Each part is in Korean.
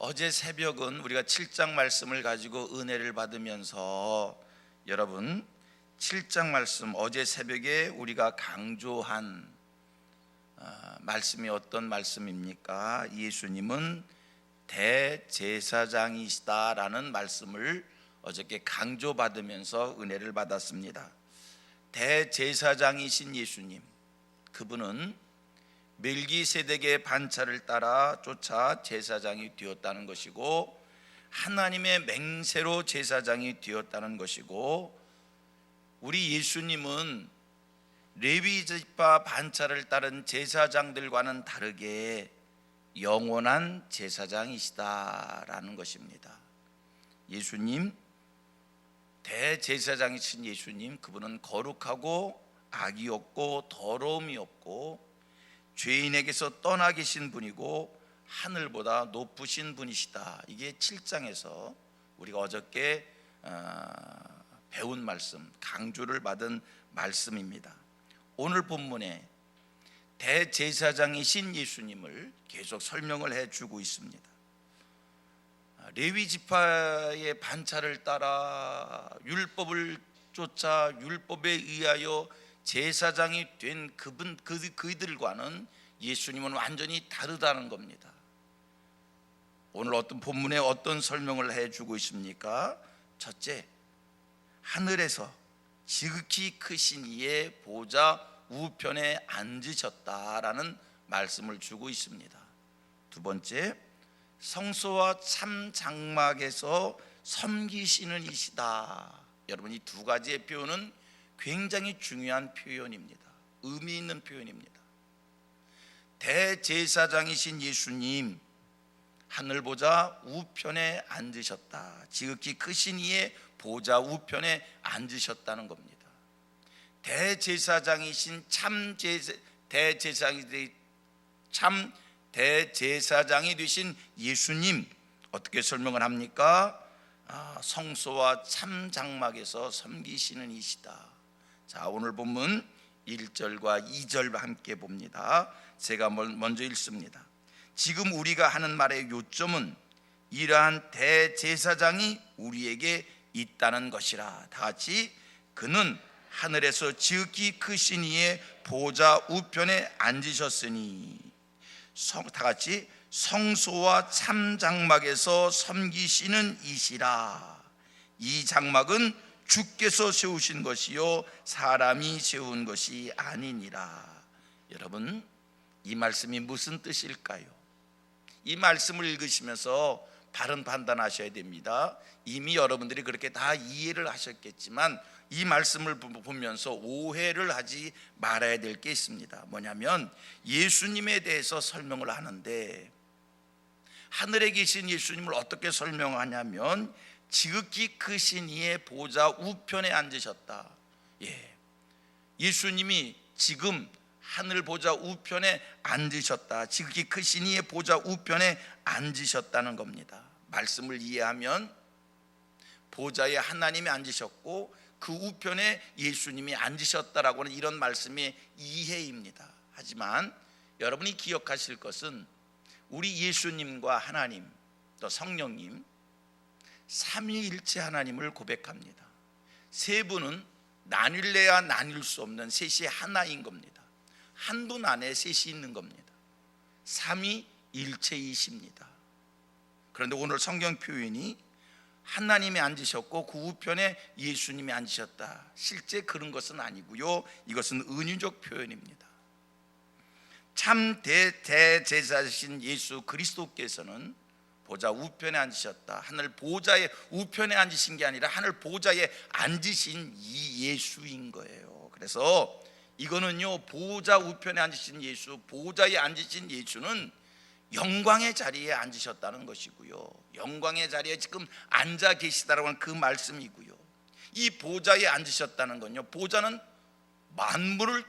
어제 새벽은 우리가 7장 말씀을 가지고 은혜를 받으면서 여러분 7장 말씀 어제 새벽에 우리가 강조한 말씀이 어떤 말씀입니까? 예수님은 대제사장이시다라는 말씀을 어저께 강조받으면서 은혜를 받았습니다. 대제사장이신 예수님, 그분은 멜기세덱의 반차를 따라 쫓아 제사장이 되었다는 것이고, 하나님의 맹세로 제사장이 되었다는 것이고, 우리 예수님은 레위 지파 반차를 따른 제사장들과는 다르게 영원한 제사장이시다라는 것입니다. 예수님, 대제사장이신 예수님, 그분은 거룩하고 악이 없고 더러움이 없고 죄인에게서 떠나 계신 분이고 하늘보다 높으신 분이시다. 이게 7장에서 우리가 어저께 배운 말씀, 강조를 받은 말씀입니다. 오늘 본문에 대제사장이신 예수님을 계속 설명을 해주고 있습니다. 레위 지파의 반차를 따라 율법을 쫓아 율법에 의하여 제사장이 된 그들과는 예수님은 완전히 다르다는 겁니다. 오늘 어떤 본문에 어떤 설명을 해주고 있습니까? 첫째, 하늘에서 지극히 크신 이의 보좌 우편에 앉으셨다라는 말씀을 주고 있습니다. 두 번째, 성소와 참 장막에서 섬기시는 이시다. 여러분, 이 두 가지의 표현은 굉장히 중요한 표현입니다. 의미 있는 표현입니다. 대제사장이신 예수님, 하늘보좌 우편에 앉으셨다. 지극히 크신 이의 보좌 우편에 앉으셨다는 겁니다. 대제사장이신 참 대제사장이 되신 예수님, 어떻게 설명을 합니까? 성소와 참 장막에서 섬기시는 이시다. 자, 오늘 본문 1절과 2절 함께 봅니다. 제가 먼저 읽습니다. 지금 우리가 하는 말의 요점은 이러한 대제사장이 우리에게 있다는 것이라. 다 같이, 그는 하늘에서 지극히 크신 이의 보좌 우편에 앉으셨으니, 다 같이, 성소와 참 장막에서 섬기시는 이시라. 이 장막은 주께서 세우신 것이요 사람이 세운 것이 아니니라. 여러분, 이 말씀이 무슨 뜻일까요? 이 말씀을 읽으시면서 바른 판단하셔야 됩니다. 이미 여러분들이 그렇게 다 이해를 하셨겠지만 이 말씀을 보면서 오해를 하지 말아야 될 게 있습니다. 뭐냐면 예수님에 대해서 설명을 하는데, 하늘에 계신 예수님을 어떻게 설명하냐면 지극히 크신 이의 보좌 우편에 앉으셨다. 예수님이 지금 하늘 보좌 우편에 앉으셨다. 지극히 크신 이의 보좌 우편에 앉으셨다는 겁니다. 말씀을 이해하면 보좌에 하나님이 앉으셨고 그 우편에 예수님이 앉으셨다라고 하는 이런 말씀의 이해입니다. 하지만 여러분이 기억하실 것은 우리 예수님과 하나님, 또 성령님, 삼위일체 하나님을 고백합니다. 세 분은 나뉠래야 나뉠 수 없는 셋이 하나인 겁니다. 한 분 안에 셋이 있는 겁니다. 삼위일체이십니다. 그런데 오늘 성경 표현이 하나님이 앉으셨고 그 우편에 예수님이 앉으셨다. 실제 그런 것은 아니고요, 이것은 은유적 표현입니다. 참 대제사신 예수 그리스도께서는 보좌 우편에 앉으셨다. 하늘 보좌의 우편에 앉으신 게 아니라 하늘 보좌에 앉으신 이 예수인 거예요. 그래서 이거는요, 보좌 우편에 앉으신 예수, 보좌에 앉으신 예수는 영광의 자리에 앉으셨다는 것이고요, 영광의 자리에 지금 앉아 계시다라고 하는 그 말씀이고요, 이 보좌에 앉으셨다는 건요, 보좌는 만물을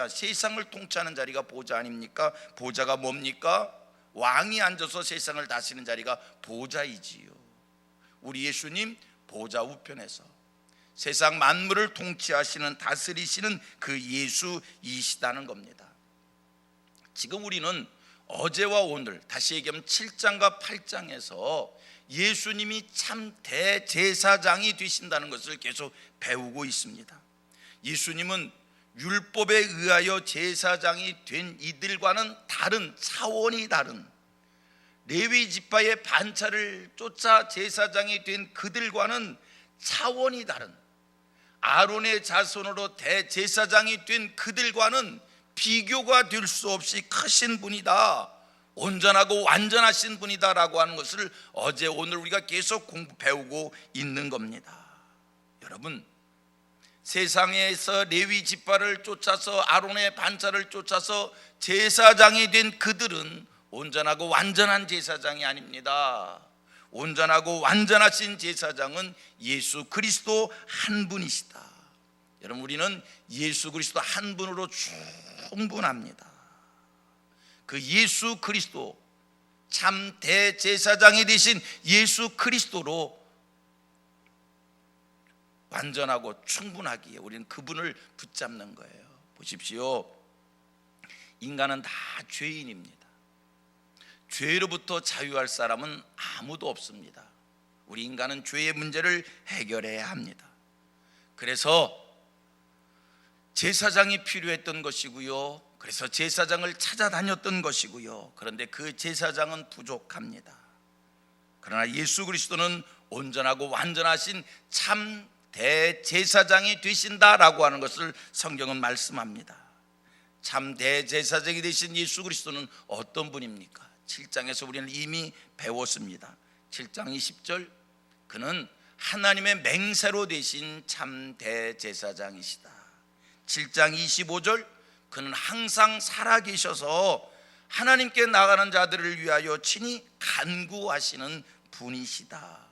세상을 통치하는 자리가 보좌 아닙니까? 보좌가 뭡니까? 왕이 앉아서 세상을 다스리는 자리가 보좌이지요. 우리 예수님 보좌 우편에서 세상 만물을 통치하시는, 다스리시는 그 예수이시다는 겁니다. 지금 우리는 어제와 오늘, 다시 얘기하면 7장과 8장에서 예수님이 참 대제사장이 되신다는 것을 계속 배우고 있습니다. 예수님은 율법에 의하여 제사장이 된 이들과는 다른, 차원이 다른, 레위 지파의 반차를 쫓아 제사장이 된 그들과는 차원이 다른, 아론의 자손으로 대제사장이 된 그들과는 비교가 될 수 없이 크신 분이다, 온전하고 완전하신 분이다 라고 하는 것을 어제 오늘 우리가 계속 배우고 있는 겁니다. 여러분, 세상에서 레위 지파를 쫓아서 아론의 반차를 쫓아서 제사장이 된 그들은 온전하고 완전한 제사장이 아닙니다. 온전하고 완전하신 제사장은 예수 그리스도 한 분이시다. 여러분, 우리는 예수 그리스도 한 분으로 충분합니다. 그 예수 그리스도, 참 대제사장이 되신 예수 그리스도로 완전하고 충분하기에 우리는 그분을 붙잡는 거예요. 보십시오, 인간은 다 죄인입니다. 죄로부터 자유할 사람은 아무도 없습니다. 우리 인간은 죄의 문제를 해결해야 합니다. 그래서 제사장이 필요했던 것이고요, 그래서 제사장을 찾아다녔던 것이고요, 그런데 그 제사장은 부족합니다. 그러나 예수 그리스도는 온전하고 완전하신 참 대제사장이 되신다라고 하는 것을 성경은 말씀합니다. 참 대제사장이 되신 예수 그리스도는 어떤 분입니까? 7장에서 우리는 이미 배웠습니다. 7장 20절, 그는 하나님의 맹세로 되신 참 대제사장이시다. 7장 25절, 그는 항상 살아계셔서 하나님께 나가는 자들을 위하여 친히 간구하시는 분이시다.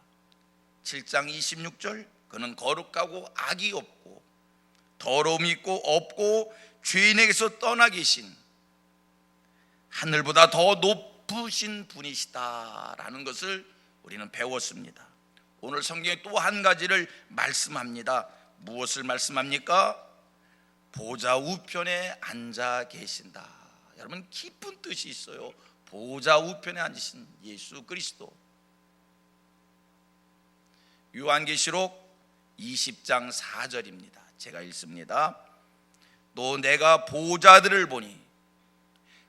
7장 26절, 그는 거룩하고 악이 없고 더러움이 있고 없고 죄인에게서 떠나 계신 하늘보다 더 높으신 분이시다라는 것을 우리는 배웠습니다. 오늘 성경에 또 한 가지를 말씀합니다. 무엇을 말씀합니까? 보좌 우편에 앉아 계신다. 여러분, 깊은 뜻이 있어요. 보좌 우편에 앉으신 예수 그리스도. 요한계시록 20장 4절입니다. 제가 읽습니다. 또 내가 보좌들을 보니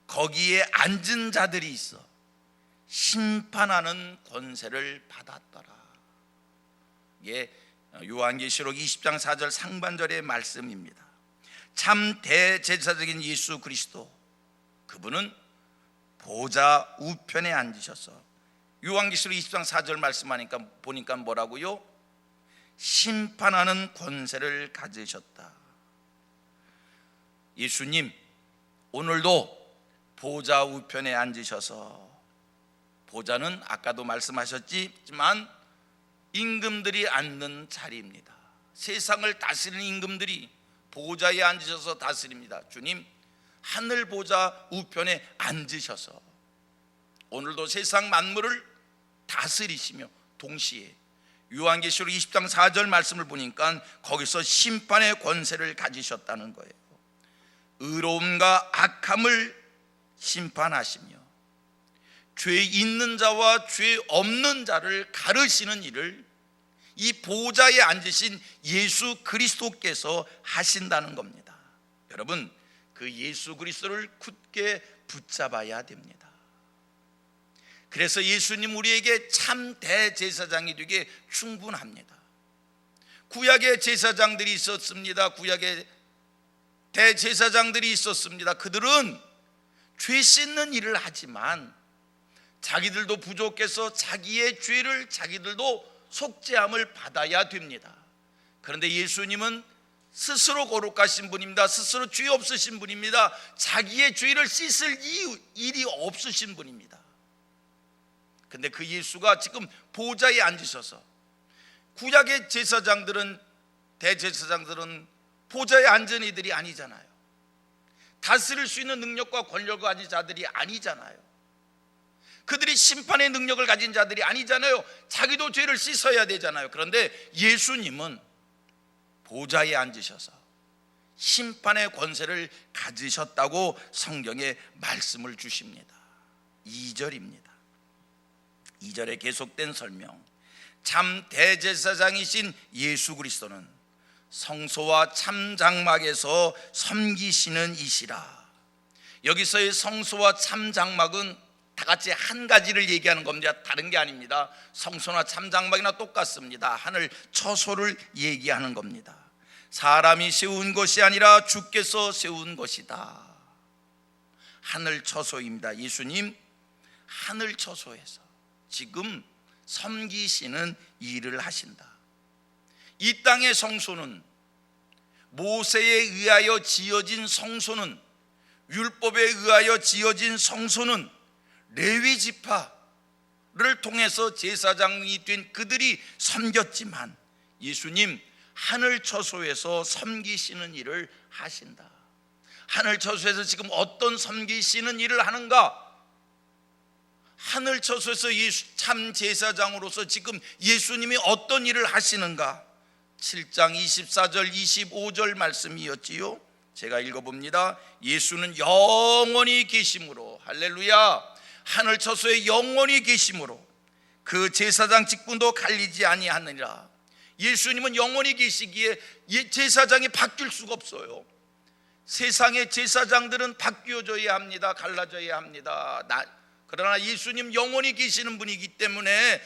거기에 앉은 자들이 있어 심판하는 권세를 받았더라. 이게 요한계시록 20장 4절 상반절의 말씀입니다. 참 대제사장인 예수 그리스도, 그분은 보좌 우편에 앉으셔서, 요한계시록 20장 4절 말씀하니까 보니까 뭐라고요? 심판하는 권세를 가지셨다. 예수님 오늘도 보좌 우편에 앉으셔서, 보좌는 아까도 말씀하셨지만 임금들이 앉는 자리입니다. 세상을 다스리는 임금들이 보좌에 앉으셔서 다스립니다. 주님 하늘 보좌 우편에 앉으셔서 오늘도 세상 만물을 다스리시며, 동시에 요한계시록 20장 4절 말씀을 보니까 거기서 심판의 권세를 가지셨다는 거예요. 의로움과 악함을 심판하시며 죄 있는 자와 죄 없는 자를 가르시는 일을 이 보좌에 앉으신 예수 그리스도께서 하신다는 겁니다. 여러분, 그 예수 그리스도를 굳게 붙잡아야 됩니다. 그래서 예수님 우리에게 참 대제사장이 되게 충분합니다. 구약의 제사장들이 있었습니다. 구약의 대제사장들이 있었습니다. 그들은 죄 씻는 일을 하지만 자기들도 부족해서 자기의 죄를 자기들도 속죄함을 받아야 됩니다. 그런데 예수님은 스스로 거룩하신 분입니다. 스스로 죄 없으신 분입니다. 자기의 죄를 씻을 일이 없으신 분입니다. 근데 그 예수가 지금 보좌에 앉으셔서, 구약의 제사장들은, 대제사장들은 보좌에 앉은 이들이 아니잖아요. 다스릴 수 있는 능력과 권력을 가진 자들이 아니잖아요. 그들이 심판의 능력을 가진 자들이 아니잖아요. 자기도 죄를 씻어야 되잖아요. 그런데 예수님은 보좌에 앉으셔서 심판의 권세를 가지셨다고 성경에 말씀을 주십니다. 2절입니다. 2절에 계속된 설명. 참 대제사장이신 예수 그리스도는 성소와 참 장막에서 섬기시는 이시라. 여기서의 성소와 참 장막은 다 같이 한 가지를 얘기하는 겁니다. 다른 게 아닙니다. 성소나 참 장막이나 똑같습니다. 하늘 처소를 얘기하는 겁니다. 사람이 세운 것이 아니라 주께서 세운 것이다. 하늘 처소입니다. 예수님 하늘 처소에서 지금 섬기시는 일을 하신다. 이 땅의 성소는, 모세에 의하여 지어진 성소는, 율법에 의하여 지어진 성소는 레위 지파를 통해서 제사장이 된 그들이 섬겼지만 예수님 하늘 처소에서 섬기시는 일을 하신다. 하늘 처소에서 지금 어떤 섬기시는 일을 하는가? 하늘 처소에서 참 제사장으로서 지금 예수님이 어떤 일을 하시는가? 7장 24절 25절 말씀이었지요. 제가 읽어봅니다. 예수는 영원히 계심으로, 할렐루야, 하늘 처소에 영원히 계심으로 그 제사장 직분도 갈리지 아니하느니라. 예수님은 영원히 계시기에 제사장이 바뀔 수가 없어요. 세상의 제사장들은 바뀌어져야 합니다. 갈라져야 합니다. 그러나 예수님 영원히 계시는 분이기 때문에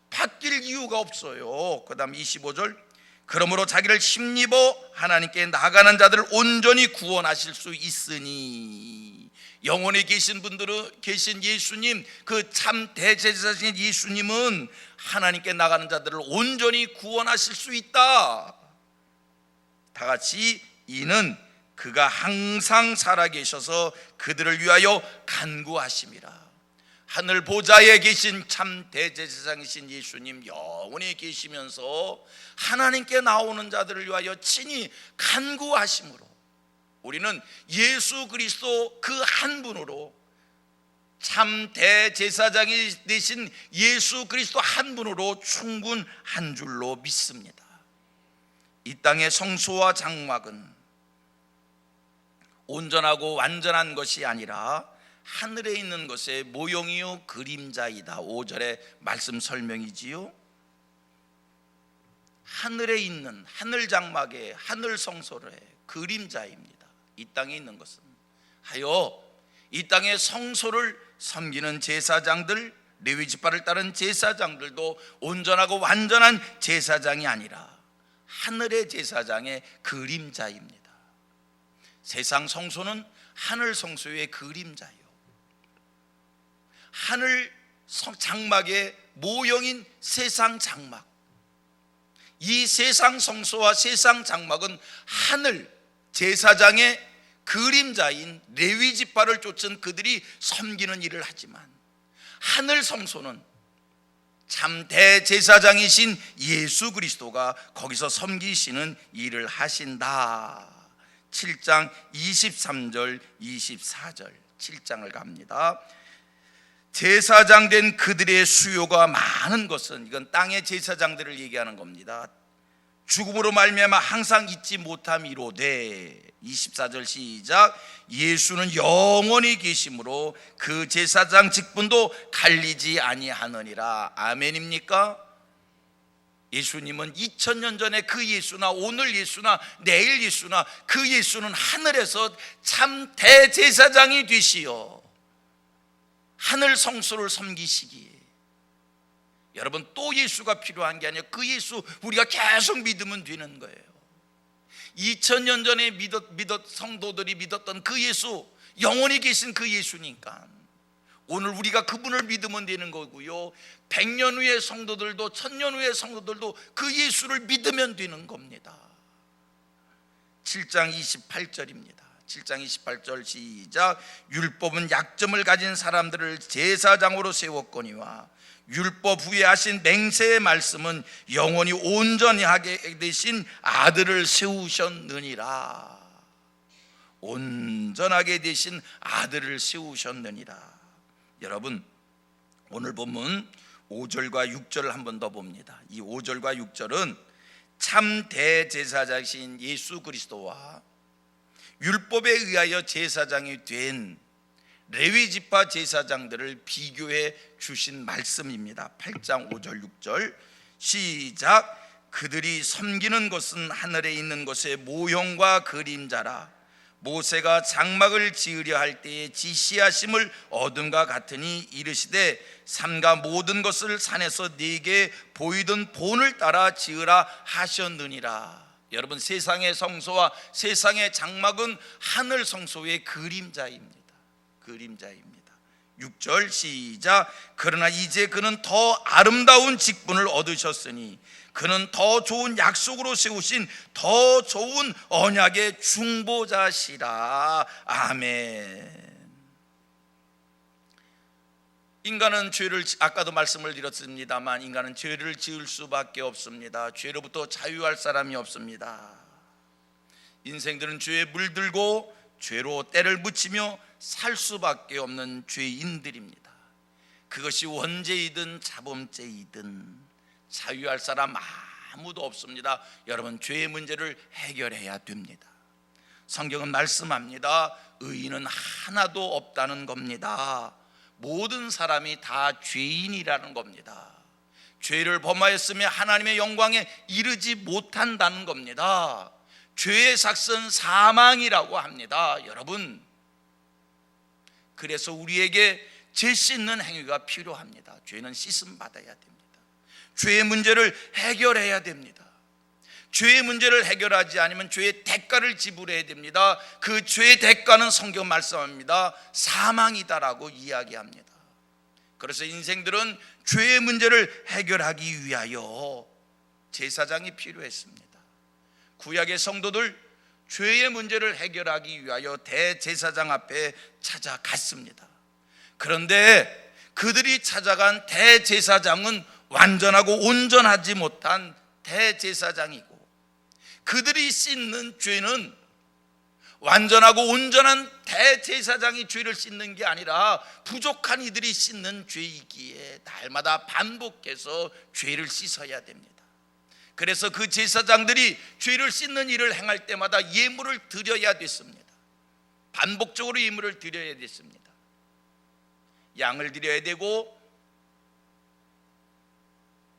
바뀔 이유가 없어요. 그 다음 25절, 그러므로 자기를 힘입어 하나님께 나가는 자들을 온전히 구원하실 수 있으니. 영원히 계신 분들은, 계신 예수님, 그 참 대제사장인 예수님은 하나님께 나가는 자들을 온전히 구원하실 수 있다. 다 같이, 이는 그가 항상 살아계셔서 그들을 위하여 간구하심이라. 하늘 보좌에 계신 참 대제사장이신 예수님 영원히 계시면서 하나님께 나오는 자들을 위하여 친히 간구하심으로 우리는 예수 그리스도 그 한 분으로, 참 대제사장이 되신 예수 그리스도 한 분으로 충분한 줄로 믿습니다. 이 땅의 성소와 장막은 온전하고 완전한 것이 아니라 하늘에 있는 것의 모형이요 그림자이다. 5절의 말씀 설명이지요. 하늘에 있는, 하늘 장막의 하늘 성소의 그림자입니다. 이 땅에 있는 것은 하여 이 땅의 성소를 섬기는 제사장들, 레위 지파를 따른 제사장들도 온전하고 완전한 제사장이 아니라 하늘의 제사장의 그림자입니다. 세상 성소는 하늘 성소의 그림자요, 하늘 장막의 모형인 세상 장막. 이 세상 성소와 세상 장막은 하늘 제사장의 그림자인 레위 지파를 쫓은 그들이 섬기는 일을 하지만, 하늘 성소는 참 대제사장이신 예수 그리스도가 거기서 섬기시는 일을 하신다. 7장 23절 24절 7장을 갑니다. 제사장 된 그들의 수요가 많은 것은, 이건 땅의 제사장들을 얘기하는 겁니다. 죽음으로 말미암아 항상 잊지 못함이로되. 24절 시작. 예수는 영원히 계심으로 그 제사장 직분도 갈리지 아니하느니라. 아멘입니까? 예수님은 2000년 전에 그 예수나 오늘 예수나 내일 예수나 그 예수는 하늘에서 참 대제사장이 되시어 하늘 성소를 섬기시기에, 여러분 또 예수가 필요한 게 아니라 그 예수 우리가 계속 믿으면 되는 거예요. 2000년 전에 성도들이 믿었던 그 예수, 영원히 계신 그 예수니까 오늘 우리가 그분을 믿으면 되는 거고요. 100년 후의 성도들도 1000년 후의 성도들도 그 예수를 믿으면 되는 겁니다. 7장 28절입니다. 7장 28절 시작. 율법은 약점을 가진 사람들을 제사장으로 세웠거니와 율법 후에 하신 맹세의 말씀은 영원히 온전히 하게 되신 아들을 세우셨느니라. 온전하게 되신 아들을 세우셨느니라. 여러분 오늘 본문 5절과 6절을 한 번 더 봅니다. 이 5절과 6절은 참 대제사장이신 예수 그리스도와 율법에 의하여 제사장이 된 레위 지파 제사장들을 비교해 주신 말씀입니다. 8장 5절 6절 시작. 그들이 섬기는 것은 하늘에 있는 것의 모형과 그림자라. 모세가 장막을 지으려 할 때에 지시하심을 얻음과 같으니 이르시되 삼가 모든 것을 산에서 네게 보이던 본을 따라 지으라 하셨느니라. 여러분, 세상의 성소와 세상의 장막은 하늘 성소의 그림자입니다. 그림자입니다. 6절 시작. 그러나 이제 그는 더 아름다운 직분을 얻으셨으니 그는 더 좋은 약속으로 세우신 더 좋은 언약의 중보자시라. 아멘. 인간은 죄를, 아까도 말씀을 드렸습니다만, 인간은 죄를 지을 수밖에 없습니다. 죄로부터 자유할 사람이 없습니다. 인생들은 죄에 물들고 죄로 때를 묻히며 살 수밖에 없는 죄인들입니다. 그것이 원죄이든 자범죄이든 자유할 사람 아무도 없습니다. 여러분, 죄의 문제를 해결해야 됩니다. 성경은 말씀합니다. 의인은 하나도 없다는 겁니다. 모든 사람이 다 죄인이라는 겁니다. 죄를 범하였으며 하나님의 영광에 이르지 못한다는 겁니다. 죄의 삭은 사망이라고 합니다. 여러분, 그래서 우리에게 죄 씻는 행위가 필요합니다. 죄는 씻음 받아야 됩니다. 죄의 문제를 해결해야 됩니다. 죄의 문제를 해결하지 않으면 죄의 대가를 지불해야 됩니다. 그 죄의 대가는 성경 말씀합니다. 사망이다라고 이야기합니다. 그래서 인생들은 죄의 문제를 해결하기 위하여 제사장이 필요했습니다. 구약의 성도들 죄의 문제를 해결하기 위하여 대제사장 앞에 찾아갔습니다. 그런데 그들이 찾아간 대제사장은 완전하고 온전하지 못한 대제사장이고, 그들이 씻는 죄는 완전하고 온전한 대제사장이 죄를 씻는 게 아니라 부족한 이들이 씻는 죄이기에 날마다 반복해서 죄를 씻어야 됩니다. 그래서 그 제사장들이 죄를 씻는 일을 행할 때마다 예물을 드려야 됐습니다. 반복적으로 예물을 드려야 됐습니다. 양을 드려야 되고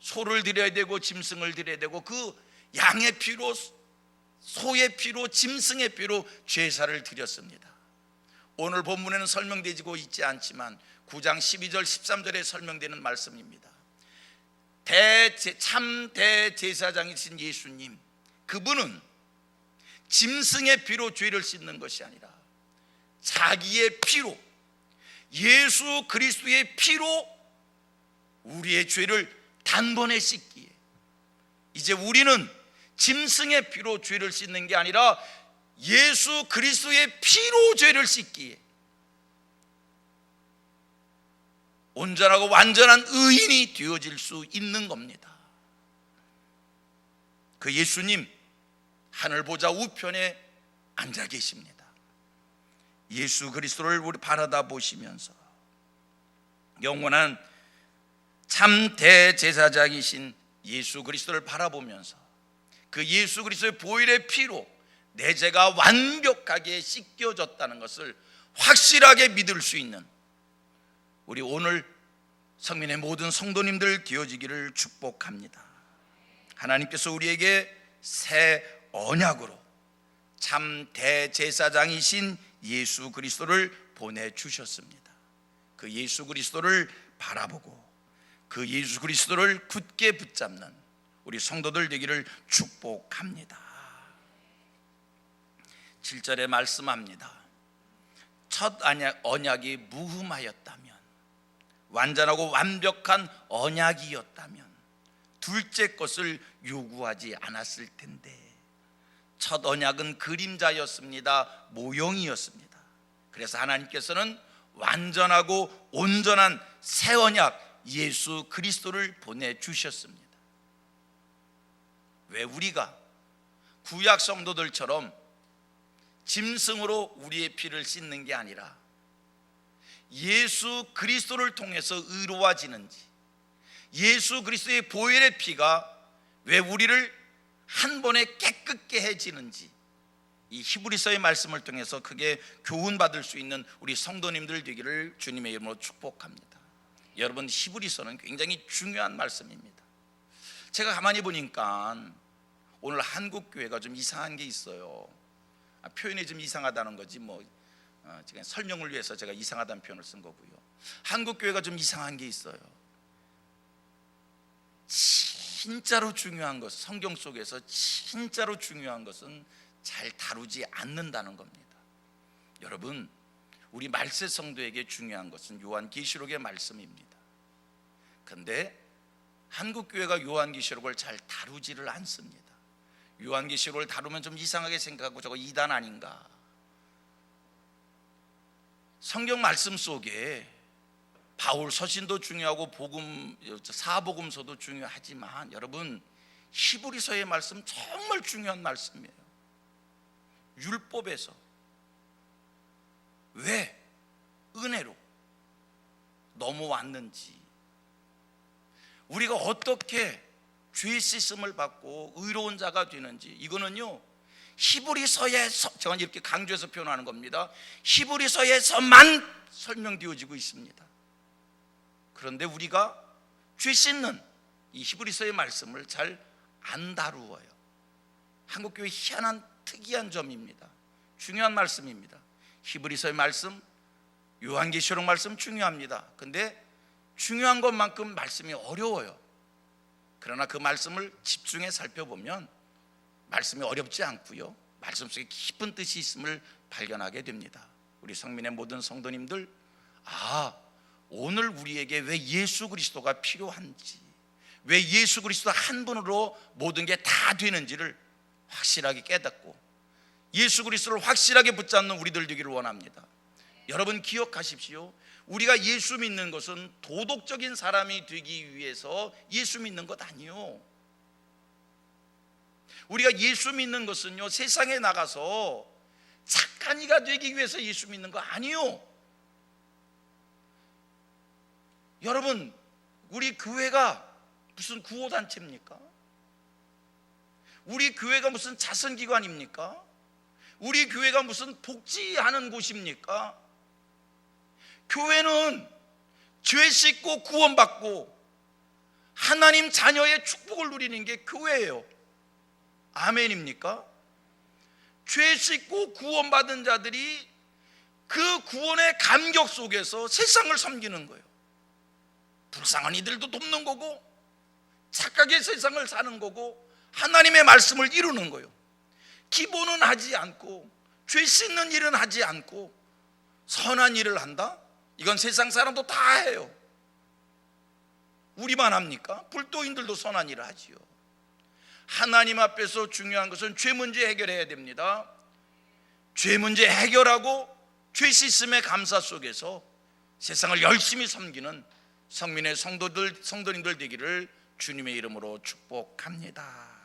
소를 드려야 되고 짐승을 드려야 되고, 그 양의 피로, 소의 피로, 짐승의 피로 제사를 드렸습니다. 오늘 본문에는 설명되지고 있지 않지만 9장 12절 13절에 설명되는 말씀입니다. 참 대제사장이신 예수님, 그분은 짐승의 피로 죄를 씻는 것이 아니라 자기의 피로, 예수 그리스도의 피로 우리의 죄를 단번에 씻기에, 이제 우리는 짐승의 피로 죄를 씻는 게 아니라 예수 그리스도의 피로 죄를 씻기에 온전하고 완전한 의인이 되어질 수 있는 겁니다. 그 예수님 하늘 보좌 우편에 앉아 계십니다. 예수 그리스도를 우리 바라다 보시면서 영원한 참 대제사장이신 예수 그리스도를 바라보면서 그 예수 그리스도의 보혈의 피로 내 죄가 완벽하게 씻겨졌다는 것을 확실하게 믿을 수 있는 우리 오늘 성민의 모든 성도님들 되어지기를 축복합니다. 하나님께서 우리에게 새 언약으로 참 대제사장이신 예수 그리스도를 보내주셨습니다. 그 예수 그리스도를 바라보고 그 예수 그리스도를 굳게 붙잡는 우리 성도들 되기를 축복합니다. 7절에 말씀합니다. 첫 언약이 무흠하였다면, 완전하고 완벽한 언약이었다면 둘째 것을 요구하지 않았을 텐데, 첫 언약은 그림자였습니다. 모형이었습니다. 그래서 하나님께서는 완전하고 온전한 새 언약 예수 그리스도를 보내주셨습니다. 왜 우리가 구약 성도들처럼 짐승으로 우리의 피를 씻는 게 아니라 예수 그리스도를 통해서 의로워지는지, 예수 그리스도의 보혈의 피가 왜 우리를 한 번에 깨끗게 해지는지, 이 히브리서의 말씀을 통해서 크게 교훈받을 수 있는 우리 성도님들 되기를 주님의 이름으로 축복합니다. 여러분, 히브리서는 굉장히 중요한 말씀입니다. 제가 가만히 보니까 오늘 한국 교회가 좀 이상한 게 있어요. 표현이 좀 이상하다는 거지 제가 설명을 위해서 제가 이상하다는 표현을 쓴 거고요. 한국 교회가 좀 이상한 게 있어요. 진짜로 중요한 것, 성경 속에서 진짜로 중요한 것은 잘 다루지 않는다는 겁니다. 여러분, 우리 말세 성도에게 중요한 것은 요한계시록의 말씀입니다. 그런데 한국 교회가 요한계시록을 잘 다루지를 않습니다. 요한계시록을 다루면 좀 이상하게 생각하고 저거 이단 아닌가. 성경 말씀 속에 바울 서신도 중요하고 사복음서도 중요하지만 여러분, 히브리서의 말씀 정말 중요한 말씀이에요. 율법에서 왜 은혜로 넘어왔는지, 우리가 어떻게 죄 씻음을 받고 의로운 자가 되는지, 이거는요 히브리서에서, 제가 이렇게 강조해서 표현하는 겁니다. 히브리서에서만 설명되어지고 있습니다. 그런데 우리가 죄 씻는 이 히브리서의 말씀을 잘 안 다루어요. 한국교회 희한한 특이한 점입니다. 중요한 말씀입니다. 히브리서의 말씀, 요한계시록 말씀 중요합니다. 근데 중요한 것만큼 말씀이 어려워요. 그러나 그 말씀을 집중해 살펴보면 말씀이 어렵지 않고요, 말씀 속에 깊은 뜻이 있음을 발견하게 됩니다. 우리 성민의 모든 성도님들, 오늘 우리에게 왜 예수 그리스도가 필요한지, 왜 예수 그리스도 한 분으로 모든 게 다 되는지를 확실하게 깨닫고 예수 그리스도를 확실하게 붙잡는 우리들 되기를 원합니다. 여러분 기억하십시오. 우리가 예수 믿는 것은 도덕적인 사람이 되기 위해서 예수 믿는 것 아니요. 우리가 예수 믿는 것은요, 세상에 나가서 착한 이가 되기 위해서 예수 믿는 거 아니요. 여러분, 우리 교회가 무슨 구호단체입니까? 우리 교회가 무슨 자선기관입니까? 우리 교회가 무슨 복지하는 곳입니까? 교회는 죄 씻고 구원받고 하나님 자녀의 축복을 누리는 게 교회예요. 아멘입니까? 죄 씻고 구원받은 자들이 그 구원의 감격 속에서 세상을 섬기는 거예요. 불쌍한 이들도 돕는 거고, 착하게 세상을 사는 거고, 하나님의 말씀을 이루는 거예요. 기본은 하지 않고, 죄 씻는 일은 하지 않고 선한 일을 한다? 이건 세상 사람도 다 해요. 우리만 합니까? 불도인들도 선한 일을 하지요. 하나님 앞에서 중요한 것은 죄 문제 해결해야 됩니다. 죄 문제 해결하고 죄 씻음의 감사 속에서 세상을 열심히 섬기는 성민의 성도님들 되기를 주님의 이름으로 축복합니다.